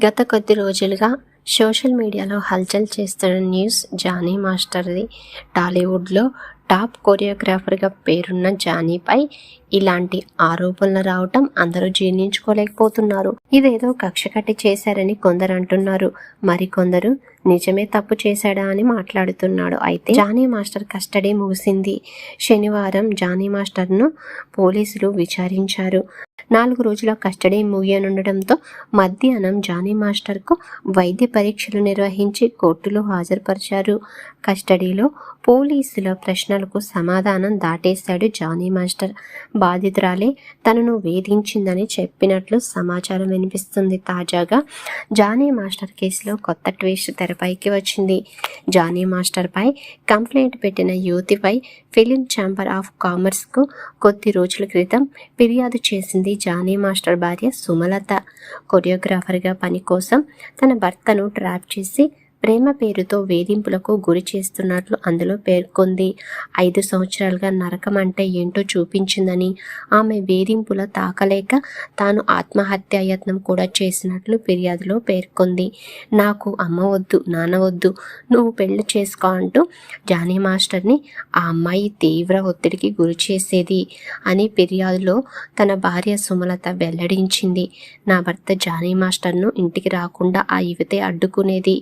గత కొద్ది రోజులుగా సోషల్ మీడియాలో హల్చల్ చేస్తున్న న్యూస్ జానీ మాస్టర్ది. టాలీవుడ్లో టాప్ కొరియోగ్రాఫర్గా పేరున్న జానీపై ఇలాంటి ఆరోపణలు రావటం అందరూ జీర్ణించుకోలేకపోతున్నారు. ఇదేదో కక్ష కట్టి చేశారని కొందరు అంటున్నారు. మరికొందరు నిజమే తప్పు చేశాడా అని మాట్లాడుతున్నాడు. అయితే జానీ మాస్టర్ కస్టడీ ముగిసింది. శనివారం జానీ మాస్టర్ను పోలీసులు విచారించారు. 4 రోజుల కస్టడీ ముగియనుండటంతో మధ్యాహ్నం జానీ మాస్టర్కు వైద్య పరీక్షలు నిర్వహించి కోర్టులో హాజరుపరిచారు. కస్టడీలో పోలీసుల ప్రశ్నలకు సమాధానం దాటేశాడు జానీ మాస్టర్. బాధితురాలే తనను వేధించిందని చెప్పినట్లు సమాచారం వినిపిస్తుంది. తాజాగా జానీ మాస్టర్ కేసులో కొత్త ట్విస్ట్ తెరపైకి వచ్చింది. జానీ మాస్టర్పై కంప్లైంట్ పెట్టిన యువతిపై ఫిలిం ఛాంబర్ ఆఫ్ కామర్స్కు కొద్ది రోజుల క్రితం ఫిర్యాదు చేసింది జానీ మాస్టర్ భార్య సుమలత. కొరియోగ్రాఫర్గా పని కోసం తన భర్తను ట్రాప్ చేసి ప్రేమ పేరుతో వేధింపులకు గురి చేస్తున్నట్లు అందులో పేర్కొంది. 5 సంవత్సరాలుగా నరకం అంటే ఏంటో చూపించిందని, ఆమె వేధింపుల తాకలేక తాను ఆత్మహత్యాయత్నం కూడా చేసినట్లు ఫిర్యాదులో పేర్కొంది. నాకు అమ్మ వద్దు, నాన్న వద్దు, నువ్వు పెళ్లి చేసుకో అంటూ జానీ మాస్టర్ని ఆ అమ్మాయి తీవ్ర ఒత్తిడికి గురి చేసేది అని ఫిర్యాదులో తన భార్య సుమలత వెల్లడించింది. నా భర్త జానీ మాస్టర్ను ఇంటికి రాకుండా ఆ యువతే అడ్డుకునేది.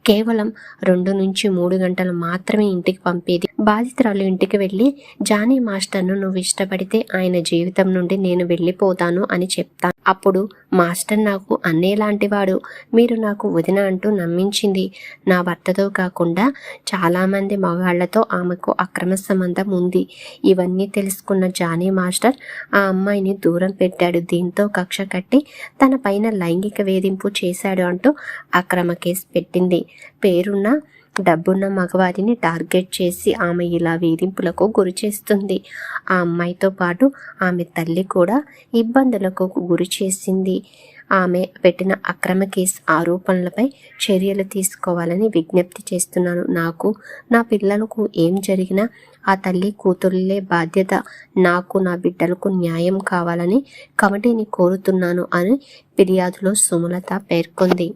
కేవలం 2 నుంచి 3 గంటలు మాత్రమే ఇంటికి పంపేది. బాధితురాలు ఇంటికి వెళ్ళి జానీ మాస్టర్ను నువ్వు ఇష్టపడితే ఆయన జీవితం నుండి నేను వెళ్ళిపోతాను అని చెప్తాను. అప్పుడు మాస్టర్ నాకు అన్నేలాంటివాడు, మీరు నాకు వదిన అంటూ నమ్మించింది. నా భర్తతో కాకుండా చాలామంది మగాళ్లతో ఆమెకు అక్రమ సంబంధం ఉంది. ఇవన్నీ తెలుసుకున్న జానీ మాస్టర్ ఆ అమ్మాయిని దూరం పెట్టాడు. దీంతో కక్ష కట్టి తన పైన లైంగిక వేధింపు చేశాడు అంటూ అక్రమ కేసు పెట్టింది. పేరున్న డబ్బున్న మగవారిని టార్గెట్ చేసి ఆమె ఇలా వేధింపులకు గురి చేస్తుంది. ఆ అమ్మాయితో పాటు ఆమె తల్లి కూడా ఇబ్బందులకు గురి చేసింది. ఆమె పెట్టిన అక్రమ కేసు ఆరోపణలపై చర్యలు తీసుకోవాలని విజ్ఞప్తి చేస్తున్నాను. నాకు, నా పిల్లలకు ఏం జరిగినా ఆ తల్లి కూతురులే బాధ్యత. నాకు, నా బిడ్డలకు న్యాయం కావాలని కమిటీని కోరుతున్నాను అని ఫిర్యాదులో సుమలత పేర్కొంది.